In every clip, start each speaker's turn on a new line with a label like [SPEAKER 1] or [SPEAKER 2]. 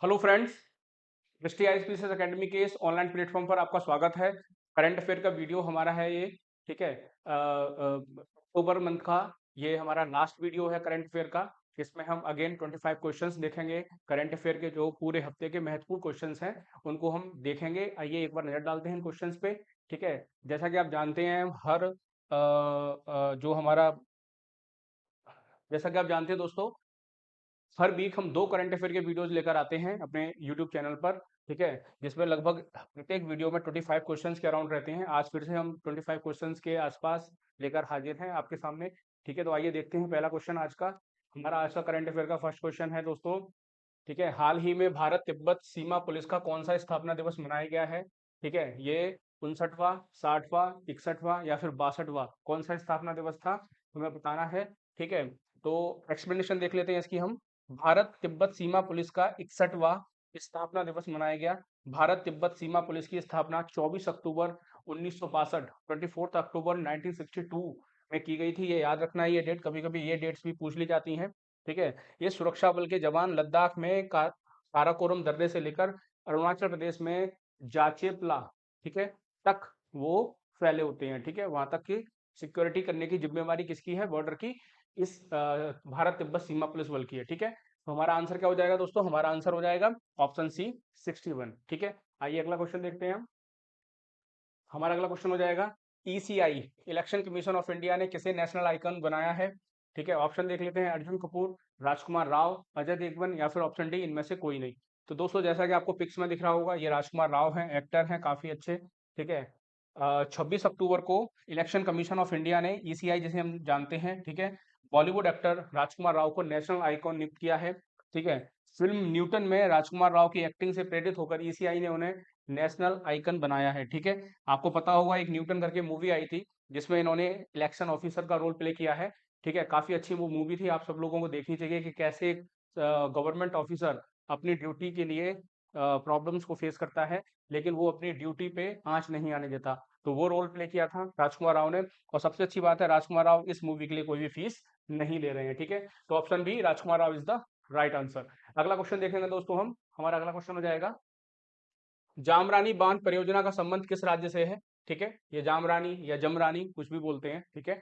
[SPEAKER 1] Hello friends, दृष्टि IPS academy के इस ऑनलाइन प्लेटफॉर्म पर आपका स्वागत है। करंट अफेयर का वीडियो हमारा है ये। ठीक है, अक्टूबर मंथ का ये हमारा लास्ट वीडियो है करंट अफेयर का। इसमें हम अगेन 25 क्वेश्चंस देखेंगे। करंट अफेयर के जो पूरे हफ्ते के महत्वपूर्ण क्वेश्चंस हैं उनको हम देखेंगे। आइए एक बार नजर डालते हैं इन क्वेश्चंस पे। ठीक है, जैसा कि आप जानते हैं हर जो हमारा जैसा कि आप जानते हैं दोस्तों, हर वीक हम 2 करंट अफेयर के वीडियोस लेकर आते हैं अपने यूट्यूब चैनल पर। ठीक है, जिसमें लगभग प्रत्येक वीडियो में 25 क्वेश्चंस के अराउंड रहते हैं। आज फिर से हम 25 क्वेश्चंस के आसपास लेकर हाजिर हैं आपके सामने। ठीक है, तो आइए देखते हैं पहला क्वेश्चन आज का। हमारा आज का करंट अफेयर का फर्स्ट क्वेश्चन है दोस्तों। ठीक है, हाल ही में भारत तिब्बत सीमा पुलिस का कौन सा स्थापना दिवस मनाया गया है? ठीक है, ये 59वां, 60वां, 61वां या फिर 62वां कौन सा स्थापना दिवस था, तुम्हें बताना है। ठीक है, तो एक्सप्लेनेशन देख लेते हैं इसकी हम। भारत तिब्बत सीमा पुलिस का 61वां स्थापना दिवस मनाया गया। भारत तिब्बत सीमा पुलिस की स्थापना 24 अक्टूबर 1962 24 अक्टूबर 1962 में की गई थी। ये याद रखना है, ये डेट कभी कभी ये डेट्स भी पूछ ली जाती हैं। ठीक है, ये सुरक्षा बल के जवान लद्दाख में काराकोरम दर्रे से लेकर अरुणाचल प्रदेश में जाचेपला, ठीक है, तक वो फैले होते हैं। ठीक है, वहां तक की सिक्योरिटी करने की जिम्मेवारी किसकी है? बॉर्डर की इस भारत तिब्बत सीमा पुलिस बल की है। ठीक है, तो हमारा आंसर क्या हो जाएगा दोस्तों? हमारा आंसर हो जाएगा ऑप्शन सी 61। ठीक है, आइए अगला क्वेश्चन देखते हैं हम। हमारा अगला क्वेश्चन हो जाएगा, ECI election commission of India ने किसे नेशनल आइकन बनाया है? ठीक है, ऑप्शन देख लेते हैं। अर्जुन कपूर, राजकुमार राव, अजय देवगन या फिर ऑप्शन डी इनमें से कोई नहीं। तो दोस्तों जैसा कि आपको पिक्स में दिख रहा होगा, ये राजकुमार राव हैं, एक्टर हैं काफी अच्छे। ठीक है, 26 अक्टूबर को इलेक्शन कमीशन ऑफ इंडिया ने ईसीआई जिसे हम जानते हैं, ठीक है, बॉलीवुड एक्टर राजकुमार राव को नेशनल आइकॉन नियुक्त किया है। ठीक है, फिल्म न्यूटन में राजकुमार राव की एक्टिंग से प्रेरित होकर ईसीआई ने उन्हें नेशनल आइकन बनाया है। ठीक है, आपको पता होगा एक न्यूटन करके मूवी आई थी जिसमें इन्होंने इलेक्शन ऑफिसर का रोल प्ले किया है। ठीक है, काफी अच्छी वो मूवी थी, आप सब लोगों को देखनी चाहिए कि कैसे गवर्नमेंट ऑफिसर अपनी ड्यूटी के लिए प्रॉब्लम्स को फेस करता है, लेकिन वो अपनी ड्यूटी पे आंच नहीं आने देता। तो वो रोल प्ले किया था राजकुमार राव ने। और सबसे अच्छी बात है, राजकुमार राव इस मूवी के लिए कोई भी फीस नहीं ले रहे हैं। ठीक है, तो option B Rajkumar Rao is the right answer. अगला क्वेश्चन देखेंगे दोस्तों हम। हमारा अगला क्वेश्चन हो जाएगा, जामरानी बांध परियोजना का संबंध किस राज्य से है? ठीक है, ये जामरानी या जमरानी कुछ भी बोलते हैं। ठीक है,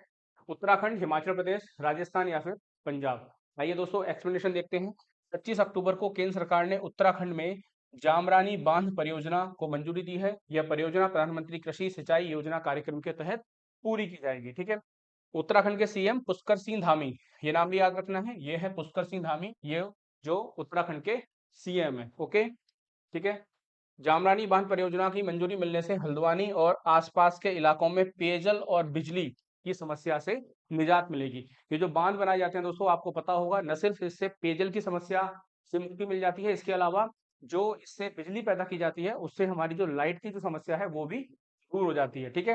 [SPEAKER 1] उत्तराखंड, हिमाचल प्रदेश, राजस्थान या फिर पंजाब। आइए दोस्तों एक्सप्लेनेशन देखते हैं। 25 अक्टूबर को केंद्र सरकार ने उत्तराखंड में जामरानी बांध परियोजना को मंजूरी दी है। यह परियोजना प्रधानमंत्री कृषि सिंचाई योजना कार्यक्रम के तहत पूरी की जाएगी। ठीक है, उत्तराखंड के सीएम पुष्कर सिंह धामी, ये नाम भी याद रखना है, ये है पुष्कर सिंह धामी, ये जो उत्तराखंड के सीएम है। ओके, ठीक है, जामरानी बांध परियोजना की मंजूरी मिलने से हल्द्वानी और आसपास के इलाकों में पेयजल और बिजली की समस्या से निजात मिलेगी। ये जो बांध बनाए जाते हैं दोस्तों, आपको पता होगा, न सिर्फ इससे पेयजल की समस्या से मुक्ति मिल जाती है, इसके अलावा जो इससे बिजली पैदा की जाती है उससे हमारी जो लाइट की जो समस्या है वो भी दूर हो जाती है। ठीक है,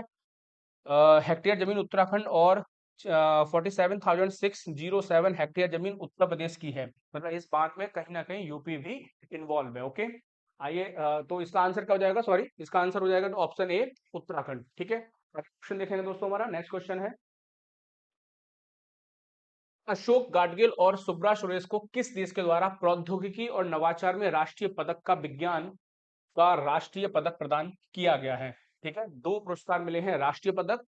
[SPEAKER 1] हेक्टेयर जमीन उत्तराखंड और 47,607 हेक्टेयर जमीन उत्तर प्रदेश की है। मतलब इस बात में कहीं ना कहीं यूपी भी इन्वॉल्व है। ओके, आइए तो इसका आंसर क्या हो जाएगा? सॉरी, इसका आंसर हो जाएगा तो ऑप्शन ए उत्तराखंड। ठीक है, क्वेश्चन देखेंगे दोस्तों। हमारा नेक्स्ट क्वेश्चन है, अशोक गाडगिल और सुब्रा सुरेश को किस देश के द्वारा प्रौद्योगिकी और नवाचार में राष्ट्रीय पदक का विज्ञान का राष्ट्रीय पदक प्रदान किया गया है? ठीक है, दो पुरस्कार मिले हैं, राष्ट्रीय पदक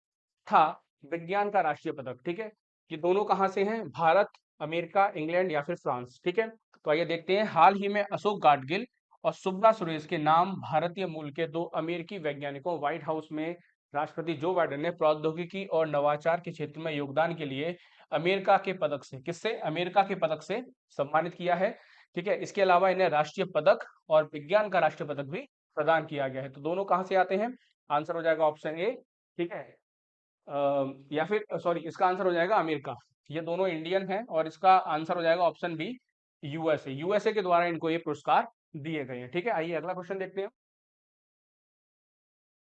[SPEAKER 1] था विज्ञान का राष्ट्रीय पदक। ठीक है, ये दोनों कहां से हैं? भारत, अमेरिका, इंग्लैंड या फिर फ्रांस। ठीक है, तो आइए देखते हैं। हाल ही में अशोक गाडगिल और सुब्रा सुरेश के नाम भारतीय मूल के दो अमेरिकी वैज्ञानिकों व्हाइट हाउस में राष्ट्रपति जो बाइडेन ने प्रौद्योगिकी और नवाचार के क्षेत्र में योगदान के लिए अमेरिका के पदक से, किससे? अमेरिका के पदक से सम्मानित किया है। ठीक है, इसके अलावा इन्हें राष्ट्रीय पदक और विज्ञान का राष्ट्रीय पदक भी प्रदान किया गया है। तो दोनों कहां से आते हैं? आंसर हो जाएगा ऑप्शन ए। ठीक है, या फिर सॉरी, इसका आंसर हो जाएगा अमेरिका। ये दोनों इंडियन हैं और इसका आंसर हो जाएगा ऑप्शन बी यूएसए। यूएसए के द्वारा इनको ये पुरस्कार दिए गए हैं। ठीक है, आइए अगला क्वेश्चन देखते हैं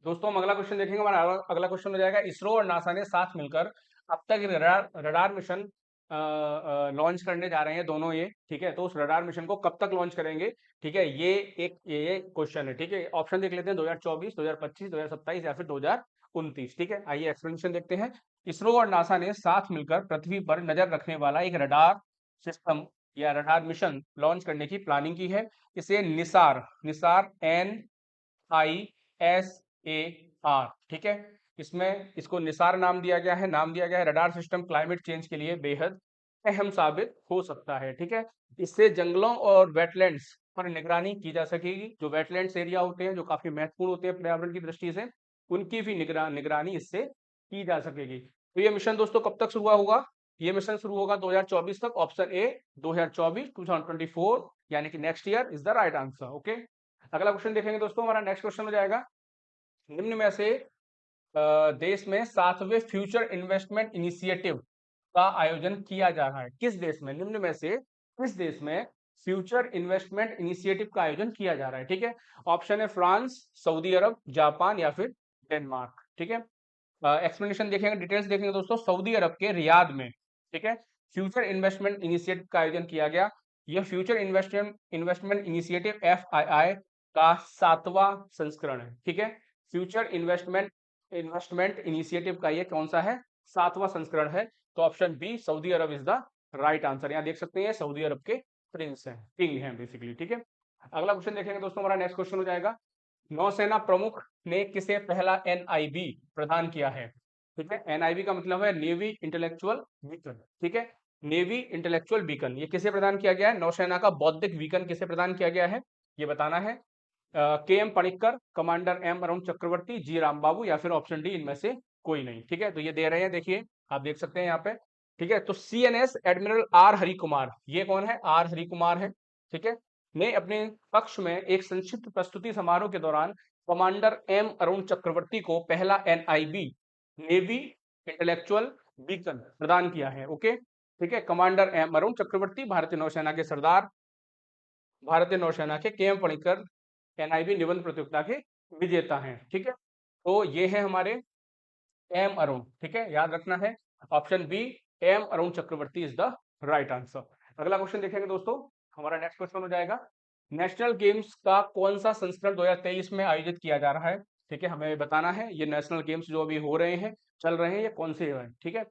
[SPEAKER 1] दोस्तों। हम अगला क्वेश्चन देखेंगे। हमारा अगला क्वेश्चन हो जाएगा, इसरो और नासा ने साथ मिलकर अब तक रडार रडार मिशन लॉन्च करने जा रहे हैं दोनों ये। ठीक है, तो उस रडार मिशन को कब तक लॉन्च करेंगे? ठीक है, ये क्वेश्चन है। ठीक है, ऑप्शन देख लेते हैं, 2024, 2025, 2027 या फिर 2029। ठीक है, आइए एक्सप्लेनेशन देखते हैं। इसरो और नासा ने साथ मिलकर पृथ्वी पर नजर रखने वाला एक रडार सिस्टम या रडार मिशन लॉन्च करने की प्लानिंग की है। इसे निसार निसार NISAR, ठीक है, इसमें इसको निसार नाम दिया गया है। नाम दिया गया है रडार सिस्टम क्लाइमेट चेंज के लिए बेहद अहम साबित हो सकता है, ठीक है। इससे जंगलों और वेटलैंड्स पर निगरानी की जा सकेगी। जो वेटलैंड्स एरिया होते हैं, जो काफी महत्वपूर्ण होते हैं पर्यावरण की दृष्टि से, उनकी भी निगरानी इससे की जा सकेगी। तो ये मिशन दोस्तों कब तक शुरू होगा? ये मिशन शुरू होगा 2024 तक। ऑप्शन ए 2024, 2024 यानी कि next year is the right answer. Okay, अगला क्वेश्चन देखेंगे दोस्तों। हमारा नेक्स्ट क्वेश्चन हो जाएगा, निम्न में से देश में 7वें फ्यूचर इन्वेस्टमेंट इनिशिएटिव का आयोजन किया जा रहा है? किस देश में? निम्न में से किस देश में फ्यूचर इन्वेस्टमेंट इनिशिएटिव का आयोजन किया जा रहा है? ठीक है, ऑप्शन है फ्रांस, सऊदी अरब, जापान या फिर डेनमार्क। ठीक है, एक्सप्लेनेशन देखेंगे, डिटेल्स देखेंगे दोस्तों। सऊदी अरब के रियाद में, ठीक है, फ्यूचर इन्वेस्टमेंट इनिशिएटिव का आयोजन किया गया। यह फ्यूचर इन्वेस्टमेंट इनिशिएटिव FII का 7वां संस्करण है। ठीक है, फ्यूचर इन्वेस्टमेंट इनिशिएटिव का ये कौन सा है? 7वां संस्करण है। तो option B Saudi Arab is the right answer. यहाँ देख सकते हैं सऊदी अरब के प्रिंस हैं, किंग हैं बेसिकली। ठीक है, अगला क्वेश्चन देखेंगे दोस्तों। हमारा नेक्स्ट क्वेश्चन हो जाएगा, नौसेना प्रमुख ने किसे पहला NIB प्रदान किया है? ठीक है, NIB का मतलब है नेवी इंटेलेक्चुअल बीकन। ठीक है, नेवी इंटेलेक्चुअल बीकन ये किसे प्रदान किया गया है? नौसेना का बौद्धिक बीकन किसे प्रदान किया गया है, ये बताना है। KM Panikkar, commander M Arun Chakravarti, G Rambabu या फिर ऑप्शन डी इनमें से कोई नहीं। ठीक है, तो ये दे रहे हैं, देखिए आप देख सकते हैं यहाँ पे। ठीक है, तो CNS admiral R Hari Kumar, ये कौन है? R हरि कुमार है, ठीक है, ने अपने कक्ष में एक संक्षिप्त प्रस्तुति समारोह के दौरान कमांडर M अरुण चक्रवर्ती को पहला NIB नेवी इंटेलेक्चुअल बीकन प्रदान किया है। ओके, ठीक है, कमांडर M अरुण चक्रवर्ती भारतीय नौसेना के सरदार, भारतीय नौसेना के KM पणिक्कर NIB निबंध प्रतियोगिता के विजेता हैं। ठीक है, तो ये है हमारे M अरुण। ठीक है, याद रखना है option B M Arun Chakravarthy is the right answer. अगला क्वेश्चन देखेंगे दोस्तों। हमारा नेक्स्ट क्वेश्चन हो जाएगा, नेशनल गेम्स का कौन सा संस्करण 2023 में आयोजित किया जा रहा है? ठीक है, हमें बताना है ये नेशनल गेम्स जो अभी हो रहे हैं, चल रहे हैं, ये कौन से हैं? ठीक है,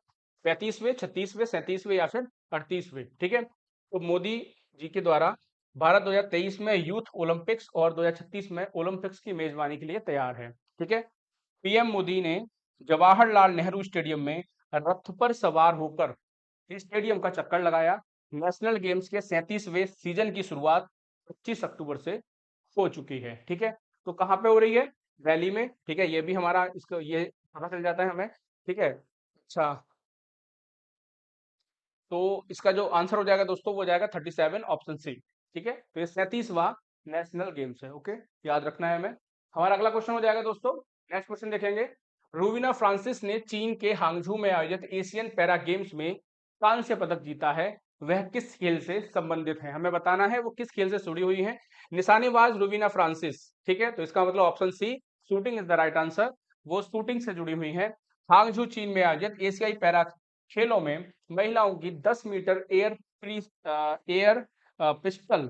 [SPEAKER 1] 35वें, 36वें, 37वें या फिर 38वें। ठीक है, तो मोदी जी के द्वारा भारत 2023 में यूथ ओलंपिक्स और 2036 में ओलंपिक्स की मेजबानी के लिए तैयार है। ठीक है, PM मोदी ने जवाहरलाल नेहरू स्टेडियम में रथ पर सवार होकर स्टेडियम का चक्कर लगाया। नेशनल गेम्स के 37वें सीजन की शुरुआत 25 अक्टूबर से हो चुकी है। ठीक है, तो कहाँ पे हो रही है? दिल्ली में। ठीक है, ये भी हमारा इसको ये पता चल जाता है हमें। ठीक है, अच्छा, तो इसका जो आंसर हो जाएगा दोस्तों वो हो जाएगा 37, ऑप्शन सी। ठीक है, तो ये 37वां नेशनल गेम्स है। ओके, याद रखना है हमें। हमारा अगला क्वेश्चन हो जाएगा दोस्तों, नेक्स्ट क्वेश्चन देखेंगे, रूबीना फ्रांसिस ने चीन के हांगझू में आयोजित एशियन पैरा गेम्स में कांस्य पदक जीता है, वह किस खेल से संबंधित है? हमें बताना है वो किस खेल से जुड़ी हुई है। निशानेबाज रूबीना फ्रांसिस, ठीक है, तो इसका मतलब option C shooting is the right answer. वो शूटिंग से जुड़ी हुई है। हांगझू चीन में आयोजित एशियाई पैरा खेलों में महिलाओं की 10 मीटर एयर पिस्टल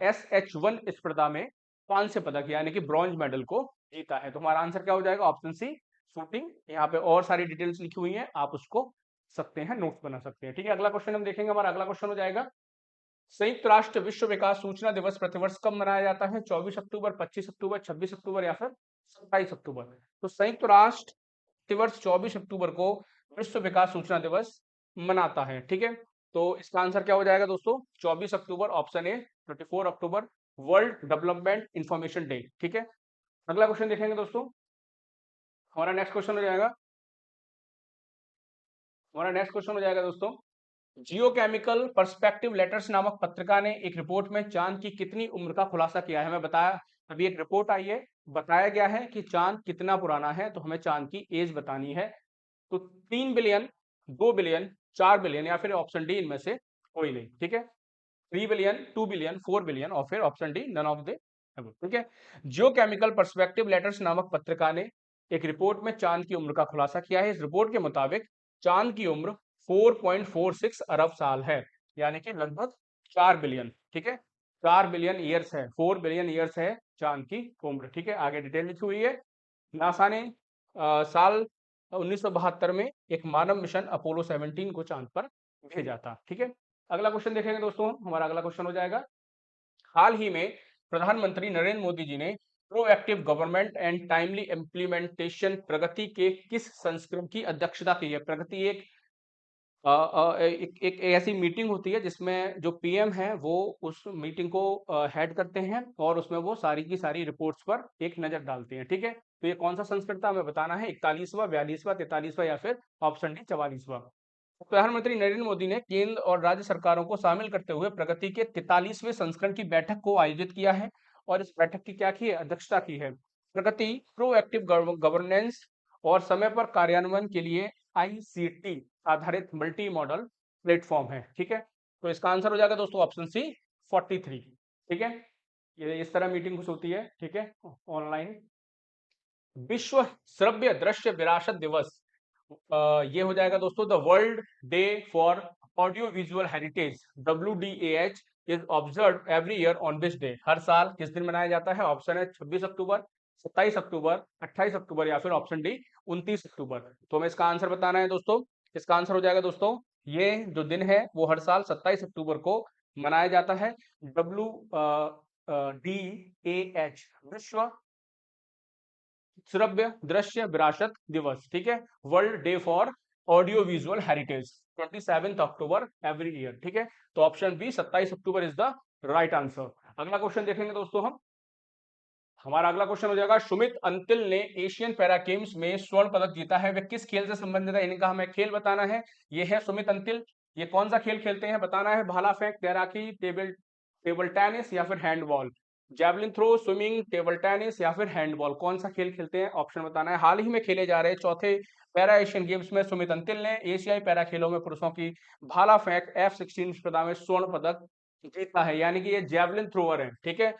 [SPEAKER 1] SH1 स्पर्धा में कांस्य पदक यानी कि ब्रॉन्ज मेडल को जीता है। तो हमारा आंसर क्या हो जाएगा? Option C shooting. यहाँ पे और सारी डिटेल्स लिखी हुई हैं, आप उसको सकते हैं, नोट्स बना सकते हैं। ठीक है, अगला क्वेश्चन हम देखेंगे। हमारा अगला क्वेश्चन हो जाएगा, संयुक्त राष्ट्र विश्व विकास सूचना दिवस प्रतिवर्ष कब मनाया जाता है? 24 अक्टूबर, 25 अक्टूबर, 26 अक्टूबर या फिर 27 अक्टूबर? तो संयुक्त राष्ट्र प्रतिवर्ष 24 अक्टूबर को विश्व विकास सूचना दिवस मनाता है। ठीक है, तो इसका आंसर क्या हो जाएगा दोस्तों? 24 October, option A. 24 October world development information day. ठीक है, अगला क्वेश्चन देखेंगे दोस्तों। हमारा नेक्स्ट क्वेश्चन हो जाएगा, हमारा नेक्स्ट क्वेश्चन हो जाएगा दोस्तों, जियोकेमिकल पर्सपेक्टिव लेटर्स नामक पत्रिका ने एक रिपोर्ट में चांद की कितनी उम्र का खुलासा किया है? हमें बताया, अभी एक रिपोर्ट आई है, बताया गया है कि चांद कितना पुराना है, तो हमें चांद की एज बतानी है। तो 3 बिलियन, 2 बिलियन, 4 बिलियन या फिर ऑप्शन डी इनमें से कोई नहीं। ठीक है, 3 बिलियन, 2 बिलियन, 4 बिलियन और फिर option D none of the above. ठीक है, जियोकेमिकल पर्सपेक्टिव लेटर्स नामक पत्रिका ने एक रिपोर्ट में चांद की उम्र का खुलासा किया है। इस रिपोर्ट के मुताबिक चांद की उम्र 4.46 अरब साल है, यानी कि लगभग 4 बिलियन। ठीक है, 4 बिलियन ईयर्स है, 4 बिलियन ईयर्स है चांद की उम्र। ठीक है, आगे डिटेल लिखी हुई है। नासा ने साल 1972 में एक मानव मिशन अपोलो 17 को चांद पर भेजा था। ठीक है, अगला क्वेश्चन देखेंगे दोस्तों, हमारा अगला क्वेश्चन हो जाएगा, हाल ही में प्रधानमंत्री नरेंद्र मोदी जी ने proactive government and timely implementation Pragati के किस संस्करण की अध्यक्षता की है? प्रगति एक ऐसी मीटिंग होती है जिसमें जो पीएम है वो उस मीटिंग को हेड करते हैं और उसमें वो सारी की सारी रिपोर्ट्स पर एक नजर डालते हैं। ठीक है, तो ये कौन सा संस्करण था हमें बताना है, 41वां, 42वां, 43वां या फिर ऑप्शन डी 44वां। प्रधानमंत्री नरेंद्र मोदी ने केंद्र और राज्य सरकारों को शामिल करते हुए प्रगति के 43वें संस्करण की बैठक को आयोजित किया है और इस बैठक की क्या की है, अध्यक्षता की है। प्रगति प्रोएक्टिव गवर्नेंस और समय पर कार्यान्वयन के लिए आईसीटी आधारित मल्टी मॉडल प्लेटफॉर्म है। ठीक है, तो इसका आंसर हो जाएगा दोस्तों ऑप्शन सी 43। ठीक है, ये इस तरह मीटिंग कुछ होती है। ठीक है, ऑनलाइन। विश्व श्रव्य दृश्य विरासत दिवस, ये हो जाएगा दोस्तों the world day for audio visual heritage, WDAH, is observe every year on this day. हर साल किस दिन मनाया जाता है? ऑप्शन है 26 अक्टूबर, 27 अक्टूबर, 28 अक्टूबर या फिर ऑप्शन डी 29 अक्टूबर। तो हमें इसका आंसर बताना है दोस्तों। इसका आंसर हो जाएगा दोस्तों, ये जो दिन है वो हर साल 27 अक्टूबर को मनाया जाता है। WDAH, विश्व श्रव्य दृश्य विरासत दिवस। ठीक है, world day for audio visual heritage, 27 October every year. ठीक है, तो option B 27 October is the right answer. अगला क्वेश्चन देखेंगे दोस्तों हम, हमारा अगला क्वेश्चन हो जाएगा, सुमित अंतिल ने एशियन पैरा गेम्स में स्वर्ण पदक जीता है, वे किस खेल से संबंधित है? इनका हमें खेल बताना है। ये है सुमित अंतिल, ये कौन सा खेल खेलते हैं बताना है। भाला फेंक, तैराकी, टेबल टेबल टेनिस या फिर handball. Javelin throw, swimming, table tennis या फिर हैंडबॉल, कौन सा खेल खेलते हैं? ऑप्शन बताना है। हाल ही में खेले जा रहे चौथे पैरा एशियन गेम्स में सुमित अंतिल ने एशियाई पैरा खेलों में पुरुषों की भाला फेंक F16 स्पर्धा में स्वर्ण पदक जीता है, यानी कि ये जैवलिन थ्रोअर है। ठीक है,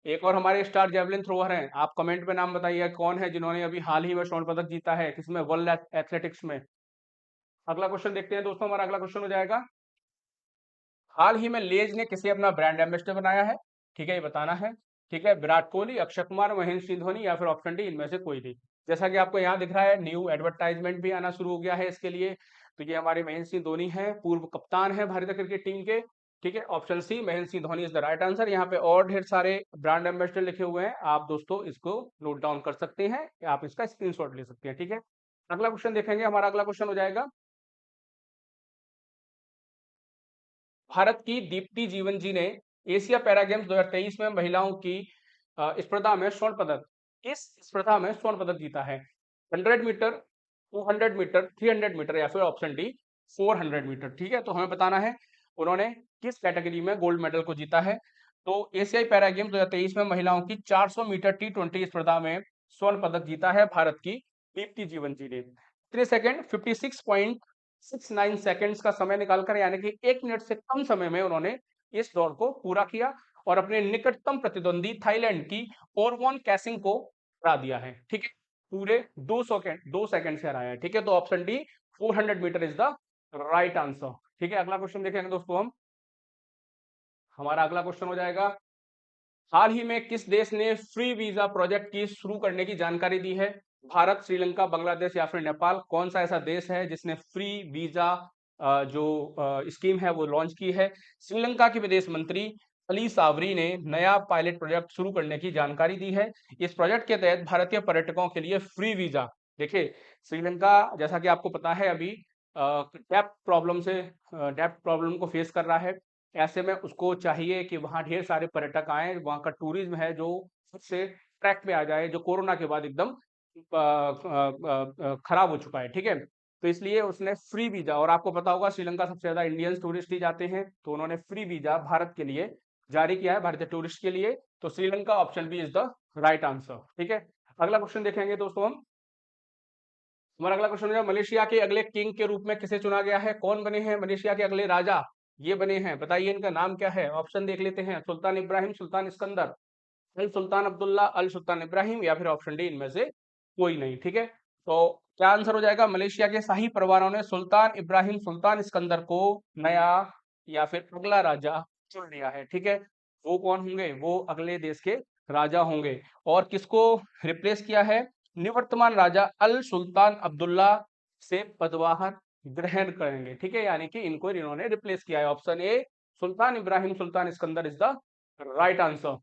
[SPEAKER 1] एक और हमारे स्टार जेवलिन थ्रोअर हैं, आप कमेंट में नाम बताइए कौन है जिन्होंने अभी हाल ही में स्वर्ण पदक जीता है, किसमें? वर्ल्ड एथलेटिक्स में। अगला क्वेश्चन देखते हैं दोस्तों, हमारा अगला क्वेश्चन हो जाएगा, हाल ही में लेज ने किसे अपना ब्रांड एम्बेसडर बनाया है? ठीक है, ये बताना है। ठीक है, विराट कोहली, अक्षय कुमार, महेंद्र सिंह धोनी या फिर ऑप्शन डी इनमें से कोई नहीं। जैसा कि आपको यहाँ दिख रहा है, न्यू एडवर्टाइजमेंट भी आना शुरू हो गया है इसके लिए। तो ये हमारे महेंद्र सिंह धोनी है, पूर्व कप्तान है भारतीय क्रिकेट टीम के। ठीक है, option C Mahendra Singh Dhoni is the right answer. यहाँ पे और ढेर सारे ब्रांड एम्बेसडर लिखे हुए हैं, आप दोस्तों इसको नोट डाउन कर सकते हैं, आप इसका स्क्रीनशॉट ले सकते हैं। ठीक है, अगला क्वेश्चन देखेंगे, हमारा अगला क्वेश्चन हो जाएगा, भारत की दीप्ति जीवन जी ने एशिया पैरा गेम्स 2023 में महिलाओं की स्पर्धा में स्वर्ण पदक, इस स्पर्धा में स्वर्ण पदक जीता है? 100 मीटर, 200 मीटर, 300 मीटर या फिर ऑप्शन डी 400 मीटर। ठीक है, तो हमें बताना है उन्होंने किस कैटेगरी में गोल्ड मेडल को जीता है। तो एशियाई पैरा गेम्स 2023 में महिलाओं की 400 मीटर T20 स्पर्धा में स्वर्ण पदक जीता है भारत की दीप्ति जीवन जी ने। 3 सेकेंड 56.69 सेकंड्स का समय निकालकर, यानी कि 1 मिनट से कम समय में उन्होंने इस दौड़ को पूरा किया और अपने निकटतम प्रतिद्वंदी थाईलैंड की ओरवॉन कैसिंग को हरा दिया है। ठीक है, पूरे 2 सेकंड से हराया है। ठीक है, तो option D 400 metre is the right answer. ठीक है, अगला क्वेश्चन देखेंगे दोस्तों हम, हमारा अगला क्वेश्चन हो जाएगा, हाल ही में किस देश ने फ्री वीजा प्रोजेक्ट की शुरू करने की जानकारी दी है? भारत, श्रीलंका, बांग्लादेश या फिर नेपाल, कौन सा ऐसा देश है जिसने फ्री वीजा जो स्कीम है वो लॉन्च की है? श्रीलंका के विदेश मंत्री अली सावरी ने नया पायलट प्रोजेक्ट शुरू करने की जानकारी दी है। इस प्रोजेक्ट के तहत भारतीय पर्यटकों के लिए फ्री वीजा, देखिए श्रीलंका जैसा कि आपको पता है अभी डेप्थ प्रॉब्लम को फेस कर रहा है। ऐसे में उसको चाहिए कि वहाँ ढेर सारे पर्यटक आए, वहाँ का टूरिज्म है जो फिर से ट्रैक पे आ जाए, जो कोरोना के बाद एकदम खराब हो चुका है। ठीक है, तो इसलिए उसने फ्री वीजा, और आपको पता होगा श्रीलंका सबसे ज्यादा इंडियंस टूरिस्ट ही जाते हैं, तो उन्होंने फ्री वीजा भारत के लिए जारी किया है, भारतीय टूरिस्ट के लिए। तो Sri Lanka option B is the right answer. ठीक है, अगला क्वेश्चन देखेंगे दोस्तों हम, हमारा अगला क्वेश्चन है, मलेशिया के अगले किंग के रूप में किसे चुना गया है? कौन बने हैं मलेशिया के अगले राजा? ये बने हैं, बताइए इनका नाम क्या है? ऑप्शन देख लेते हैं, सुल्तान इब्राहिम, सुल्तान सिकंदर, अल सुल्तान अब्दुल्ला, अल सुल्तान इब्राहिम या फिर ऑप्शन डी इनमें से कोई नहीं। ठीक है, तो क्या आंसर हो जाएगा? मलेशिया के शाही परिवारों ने सुल्तान इब्राहिम, सुल्तान सिकंदर को नया या फिर अगला राजा चुन लिया है। ठीक है, वो कौन होंगे? वो अगले देश के राजा होंगे। और किसको रिप्लेस किया है? निवर्तमान राजा अल सुल्तान अब्दुल्ला से पदभार ग्रहण करेंगे, ठीक है, यानी कि इनको इन्होंने रिप्लेस किया है। Option A Sultan Ibrahim Sultan Sikandar is the right answer.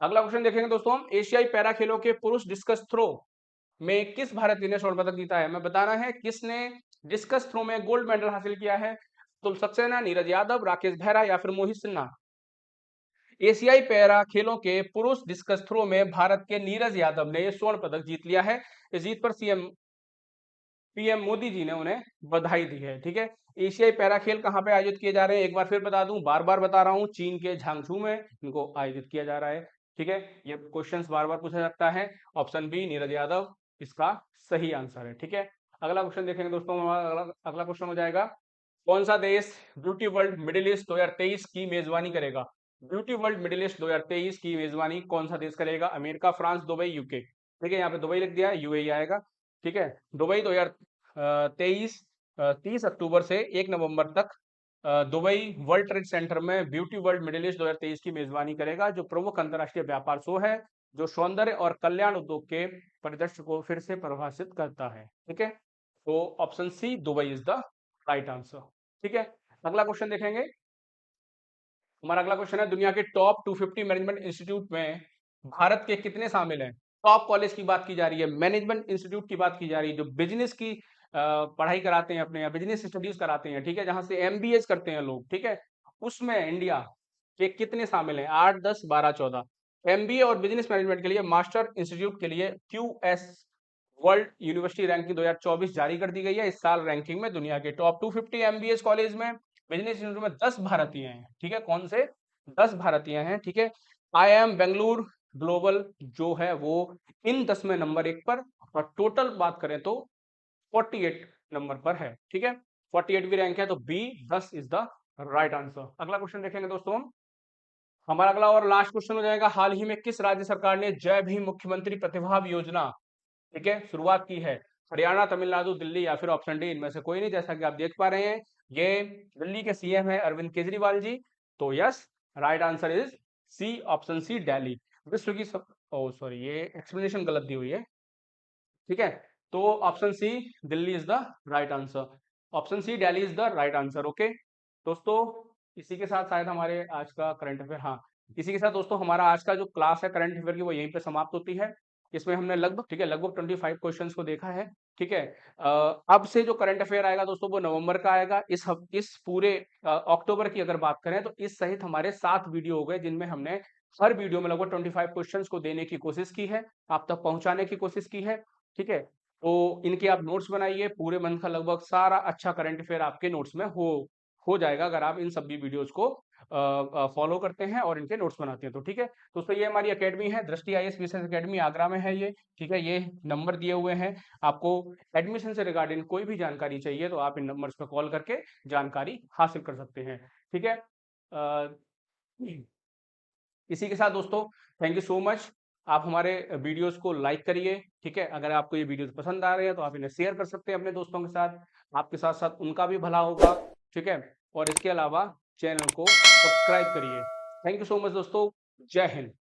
[SPEAKER 1] अगला क्वेश्चन देखेंगे दोस्तों हम, एशियाई पैरा खेलों के पुरुष डिस्कस थ्रो में किस भारतीय ने स्वर्ण पदक जीता है? हमें बताना है किसने डिस्कस थ्रो में गोल्ड मेडल हासिल किया है। अतुल सक्सेना, नीरज यादव, राकेश बेहरा या फिर मोहित सिन्हा। एशियाई पैरा खेलों के पुरुष डिस्कस थ्रो में भारत के नीरज यादव ने स्वर्ण पदक जीत लिया है। इस जीत पर पीएम मोदी जी ने उन्हें बधाई दी है, ठीक है। एशियाई पैरा खेल कहाँ पे आयोजित किए जा रहे हैं, एक बार फिर बता दूं, बार बार बता रहा हूं, चीन के झांगझू में इनको आयोजित किया जा रहा है, ठीक है। ये क्वेश्चंस बार बार पूछा जाता है। ऑप्शन बी नीरज यादव इसका सही आंसर है, ठीक है। अगला क्वेश्चन देखेंगे दोस्तों, अगला क्वेश्चन हो जाएगा, कौन सा देश ब्यूटी वर्ल्ड मिडिल ईस्ट 2023 की मेजबानी करेगा? ब्यूटी वर्ल्ड मिडिल ईस्ट 2023 की मेजबानी कौन सा देश करेगा? America, France, Dubai, UK. ठीक है, यहाँ पे दुबई लिख दिया है, यूएई आएगा, ठीक है। दुबई 2023 30 अक्टूबर से 1 नवंबर तक दुबई वर्ल्ड ट्रेड सेंटर में ब्यूटी वर्ल्ड मिडिल ईस्ट 2023 की मेजबानी करेगा, जो प्रमुख अंतर्राष्ट्रीय व्यापार शो है, जो सौंदर्य और कल्याण उद्योग के परिदृश्य को फिर से परिभाषित करता है, ठीक है। तो option C Dubai is the right answer, ठीक है। अगला क्वेश्चन देखेंगे, हमारा अगला क्वेश्चन है, दुनिया के टॉप 250 मैनेजमेंट इंस्टीट्यूट में भारत के कितने शामिल हैं? टॉप कॉलेज की बात की जा रही है, मैनेजमेंट इंस्टीट्यूट की बात की जा रही है, जो बिजनेस की पढ़ाई कराते हैं अपने यहाँ, बिजनेस स्टडीज कराते हैं, ठीक है, जहां से एमबीए करते हैं लोग, ठीक है, उसमें इंडिया के कितने शामिल हैं? 8, 10, 12, 14। एमबीए और बिजनेस मैनेजमेंट के लिए मास्टर इंस्टीट्यूट के लिए क्यूएस वर्ल्ड यूनिवर्सिटी रैंकिंग 2024 जारी कर दी गई है। इस साल रैंकिंग में दुनिया के टॉप 250 एमबीए कॉलेज में बिजनेस इंस्टीट्यूट में 10 भारतीय हैं, ठीक है। कौन से? 10 भारतीय हैं, ठीक है। IIM बेंगलुरु ग्लोबल जो है वो इन 10 में नंबर 1 पर, और टोटल बात करें तो 48 नंबर पर है, ठीक है। 48वीं रैंक है, तो B 10 is the right answer. अगला क्वेश्चन देखेंगे दोस्तों हम, हमारा अगला और लास्ट क्वेश्चन हो जाएगा, हाल ही में किस राज्य सरकार ने जय भीम मुख्यमंत्री प्रतिभाव योजना, ठीक है, शुरुआत की है? हरियाणा, तमिलनाडु, दिल्ली या फिर ऑप्शन डी इनमें से कोई नहीं। जैसा कि आप देख पा रहे हैं, ये दिल्ली के सीएम है अरविंद केजरीवाल जी, तो yes, right answer is C, option C Delhi. विश्व की सब, ओ सॉरी, ये एक्सप्लेनेशन गलत दी हुई है, ठीक है। तो option C Delhi is the right answer, option C Delhi is the right answer, okay. दोस्तों इसी के साथ शायद हमारे आज का करंट अफेयर, हाँ, इसी के साथ दोस्तों हमारा आज का जो क्लास है करंट अफेयर की वो यहीं पे समाप्त होती है। इसमें हमने लगभग, ठीक है, लगभग 25 क्वेश्चंस को देखा है, ठीक है। अब से जो करंट अफेयर आएगा दोस्तों वो नवंबर का आएगा। इस पूरे अक्टूबर की अगर बात करें तो इस सहित हमारे 7 वीडियो हो गए, जिनमें हमने हर वीडियो में लगभग 25 क्वेश्चंस को देने की कोशिश की है, आप तक पहुंचाने की कोशिश की है, ठीक है। तो इनके आप नोट्स बनाइए, पूरे मंथ का लगभग सारा अच्छा करंट अफेयर आपके नोट्स में हो जाएगा, अगर आप इन सभी वीडियोस को फॉलो करते हैं और इनके नोट्स बनाते हैं तो, ठीक है। दोस्तों ये हमारी एकेडमी है, दृष्टि आईएएस बिजनेस एकेडमी, आगरा में है ये, ठीक है। ये नंबर दिए हुए हैं, आपको एडमिशन से रिगार्डिंग कोई भी जानकारी चाहिए तो आप इन नंबर्स पर कॉल करके जानकारी हासिल कर सकते हैं, ठीक है। अ, इसी के साथ दोस्तों थैंक यू सो मच। आप हमारे वीडियोस को लाइक करिए, ठीक है। अगर आपको ये वीडियोस पसंद आ रहे हैं तो आप इन्हें शेयर कर सकते हैं अपने दोस्तों के साथ, आपके साथ साथ उनका भी भला होगा, ठीक है। और इसके अलावा चैनल को सब्सक्राइब करिए। थैंक यू सो मच दोस्तों, जय हिंद।